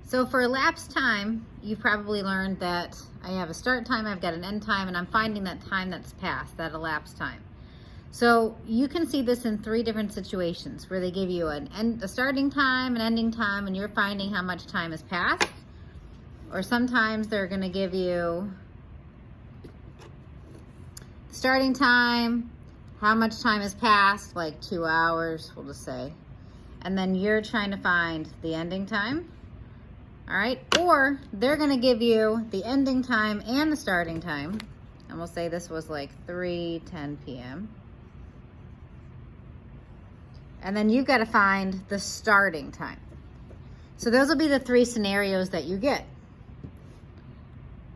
So for elapsed time, you've probably learned that I have a start time, I've got an end time, and I'm finding that time that's passed, that elapsed time. So you can see this in 3 different situations where they give you a starting time, an ending time, and you're finding how much time has passed. Or sometimes they're gonna give you starting time, how much time has passed, like 2 hours, we'll just say. And then you're trying to find the ending time. All right, or they're gonna give you the ending time and the starting time. And we'll say this was like 3:10 p.m. And then you've gotta find the starting time. So those will be the 3 scenarios that you get.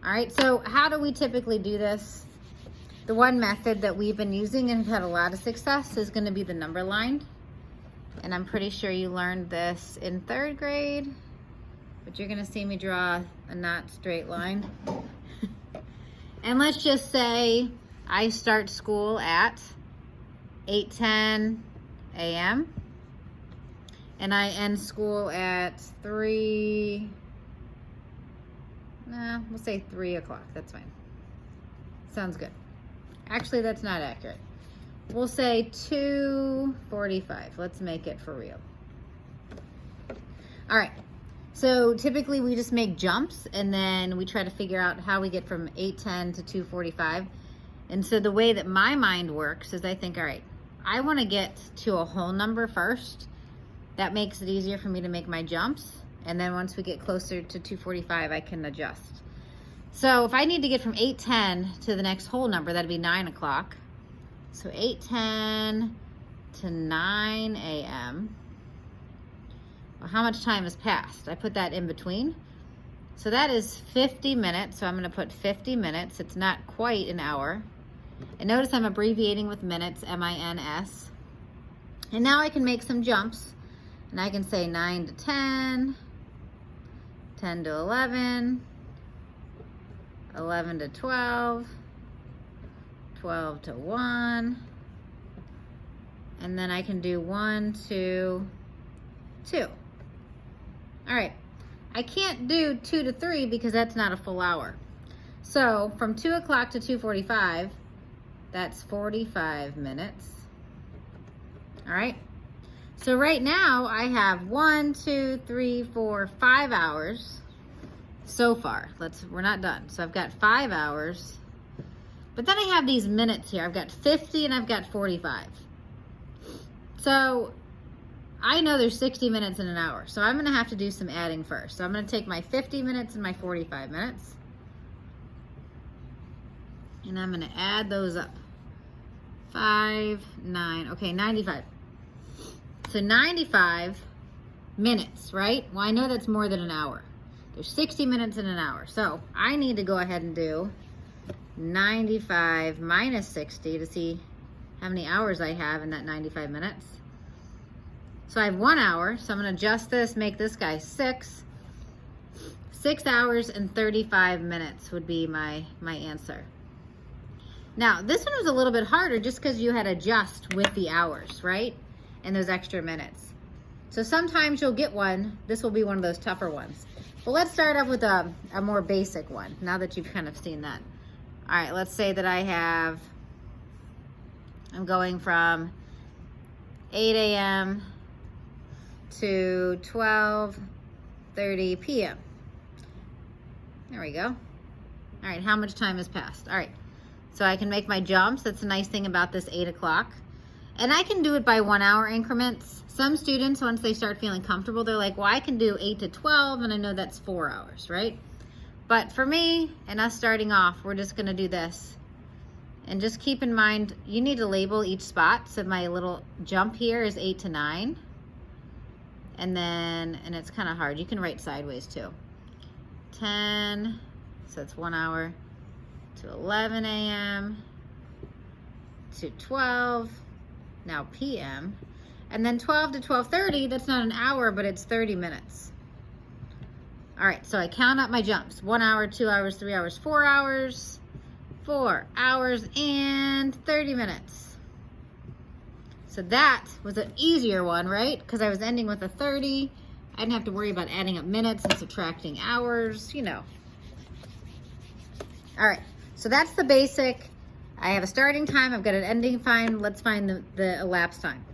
All right, so how do we typically do this? The one method that we've been using and had a lot of success is gonna be the number line. And I'm pretty sure you learned this in 3rd grade. But you're gonna see me draw a not straight line. And let's just say I start school at 8:10 a.m. and I end school at we'll say 3 o'clock, that's fine. Sounds good. Actually, that's not accurate. We'll say 2:45, let's make it for real. All right. So typically we just make jumps and then we try to figure out how we get from 8:10 to 2:45. And so the way that my mind works is I think, all right, I want to get to a whole number first. That makes it easier for me to make my jumps. And then once we get closer to 2:45, I can adjust. So if I need to get from 8:10 to the next whole number, that'd be 9 o'clock. So 8:10 to 9 a.m. Well, how much time has passed? I put that in between. So that is 50 minutes. So I'm gonna put 50 minutes. It's not quite an hour. And notice I'm abbreviating with minutes, M-I-N-S. And now I can make some jumps. And I can say 9 to 10, 10 to 11, 11 to 12, 12 to 1. And then I can do 1 to 2. All right, I can't do 2 to 3 because that's not a full hour. So from 2 o'clock to 2:45, that's 45 minutes. All right, so right now I have 1, 2, 3, 4, 5 hours so far. We're not done. So I've got 5 hours, but then I have these minutes here. I've got 50 and I've got 45. So I know there's 60 minutes in an hour, so I'm gonna have to do some adding first. So I'm gonna take my 50 minutes and my 45 minutes, and I'm gonna add those up. 5, 9, okay, 95. So 95 minutes, right? Well, I know that's more than an hour. There's 60 minutes in an hour. So I need to go ahead and do 95 minus 60 to see how many hours I have in that 95 minutes. So I have 1 hour, so I'm gonna adjust this, make this guy 6. 6 hours and 35 minutes would be my answer. Now, this one was a little bit harder just because you had to adjust with the hours, right? And those extra minutes. So sometimes you'll get one. This will be one of those tougher ones. But let's start off with a more basic one, now that you've kind of seen that. All right, let's say that I'm going from 8 a.m. to 12:30 p.m. There we go. All right, how much time has passed? All right, so I can make my jumps. That's the nice thing about this 8 o'clock. And I can do it by 1 hour increments. Some students, once they start feeling comfortable, they're like, well, I can do 8 to 12, and I know that's 4 hours, right? But for me and us starting off, we're just gonna do this. And just keep in mind, you need to label each spot. So my little jump here is 8 to 9. And it's kind of hard. You can write sideways too. 10, so it's 1 hour, to 11 a.m., to 12, now p.m., and then 12 to 12:30, that's not an hour, but it's 30 minutes. All right, so I count up my jumps. 1 hour, 2 hours, 3 hours, 4 hours, 4 hours and 30 minutes. So that was an easier one, right? Because I was ending with a 30. I didn't have to worry about adding up minutes and subtracting hours, you know. All right, so that's the basic. I have a starting time, I've got an ending time. Let's find the elapsed time.